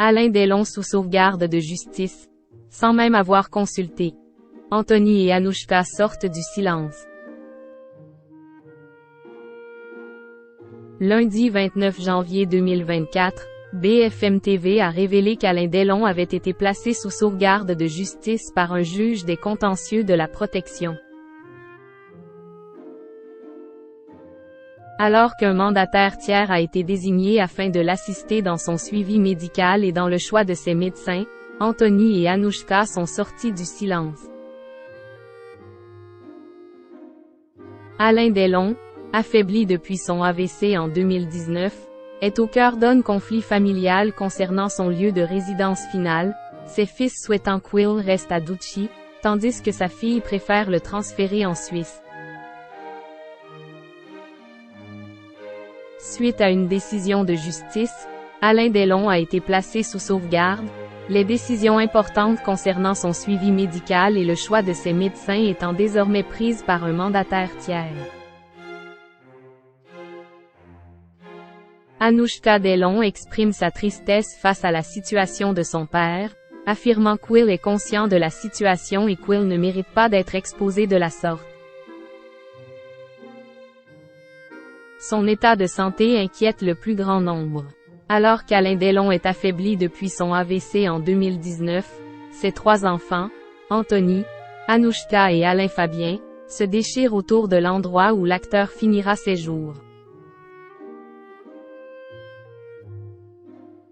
Alain Delon sous sauvegarde de justice, sans même avoir consulté. Anthony et Anouchka sortent du silence. Lundi 29 janvier 2024, BFM TV a révélé qu'Alain Delon avait été placé sous sauvegarde de justice par un juge des contentieux de la protection. Alors qu'un mandataire tiers a été désigné afin de l'assister dans son suivi médical et dans le choix de ses médecins, Anthony et Anouchka sont sortis du silence. Alain Delon, affaibli depuis son AVC en 2019, est au cœur d'un conflit familial concernant son lieu de résidence finale, ses fils souhaitant qu'il reste à Douchy, tandis que sa fille préfère le transférer en Suisse. Suite à une décision de justice, Alain Delon a été placé sous sauvegarde, les décisions importantes concernant son suivi médical et le choix de ses médecins étant désormais prises par un mandataire tiers. Anouchka Delon exprime sa tristesse face à la situation de son père, affirmant qu'il est conscient de la situation et qu'il ne mérite pas d'être exposé de la sorte. Son état de santé inquiète le plus grand nombre. Alors qu'Alain Delon est affaibli depuis son AVC en 2019, ses 3 enfants, Anthony, Anouchka et Alain Fabien, se déchirent autour de l'endroit où l'acteur finira ses jours.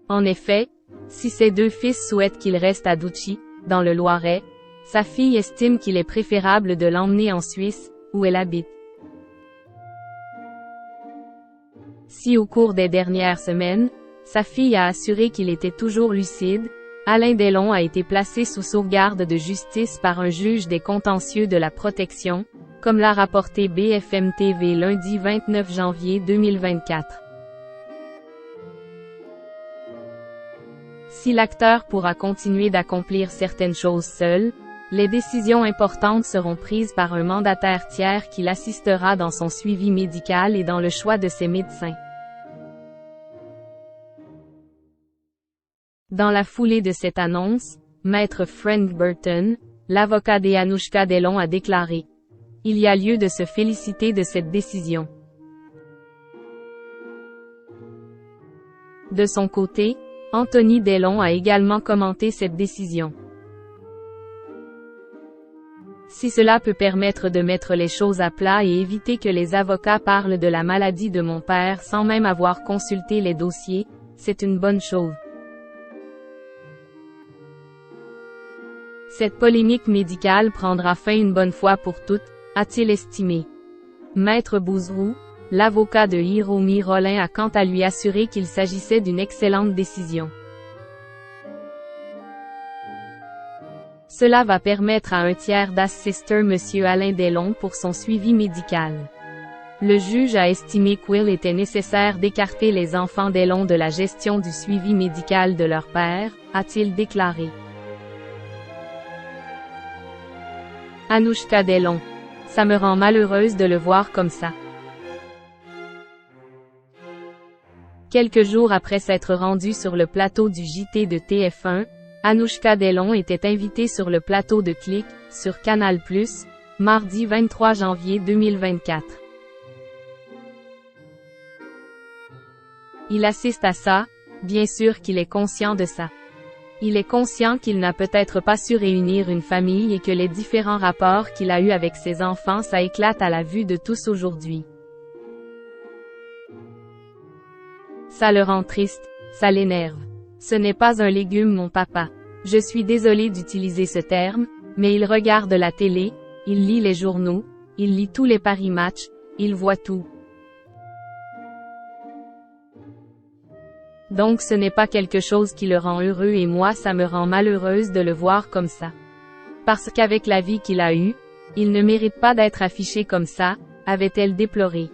En effet, si ses 2 fils souhaitent qu'il reste à Douchy, dans le Loiret, sa fille estime qu'il est préférable de l'emmener en Suisse, où elle habite. Si au cours des dernières semaines, sa fille a assuré qu'il était toujours lucide, Alain Delon a été placé sous sauvegarde de justice par un juge des contentieux de la protection, comme l'a rapporté BFM TV lundi 29 janvier 2024. Si l'acteur pourra continuer d'accomplir certaines choses seul, les décisions importantes seront prises par un mandataire tiers qui l'assistera dans son suivi médical et dans le choix de ses médecins. Dans la foulée de cette annonce, Maître Frank Burton, l'avocat d'Anouchka Delon a déclaré: « Il y a lieu de se féliciter de cette décision. » De son côté, Anthony Delon a également commenté cette décision. Si cela peut permettre de mettre les choses à plat et éviter que les avocats parlent de la maladie de mon père sans même avoir consulté les dossiers, c'est une bonne chose. Cette polémique médicale prendra fin une bonne fois pour toutes, a-t-il estimé. Maître Bouzrou, l'avocat de Hiromi Rollin a quant à lui assuré qu'il s'agissait d'une excellente décision. Cela va permettre à un tiers d'assister M. Alain Delon pour son suivi médical. Le juge a estimé qu'il était nécessaire d'écarter les enfants Delon de la gestion du suivi médical de leur père, a-t-il déclaré. Anouchka Delon. Ça me rend malheureuse de le voir comme ça. Quelques jours après s'être rendue sur le plateau du JT de TF1, Anouchka Delon était invitée sur le plateau de Click, sur Canal+, mardi 23 janvier 2024. Il assiste à ça, bien sûr qu'il est conscient de ça. Il est conscient qu'il n'a peut-être pas su réunir une famille et que les différents rapports qu'il a eus avec ses enfants ça éclate à la vue de tous aujourd'hui. Ça le rend triste, ça l'énerve. Ce n'est pas un légume mon papa. Je suis désolée d'utiliser ce terme, mais il regarde la télé, il lit les journaux, il lit tous les paris matchs, il voit tout. Donc ce n'est pas quelque chose qui le rend heureux et moi ça me rend malheureuse de le voir comme ça. Parce qu'avec la vie qu'il a eue, il ne mérite pas d'être affiché comme ça, avait-elle déploré.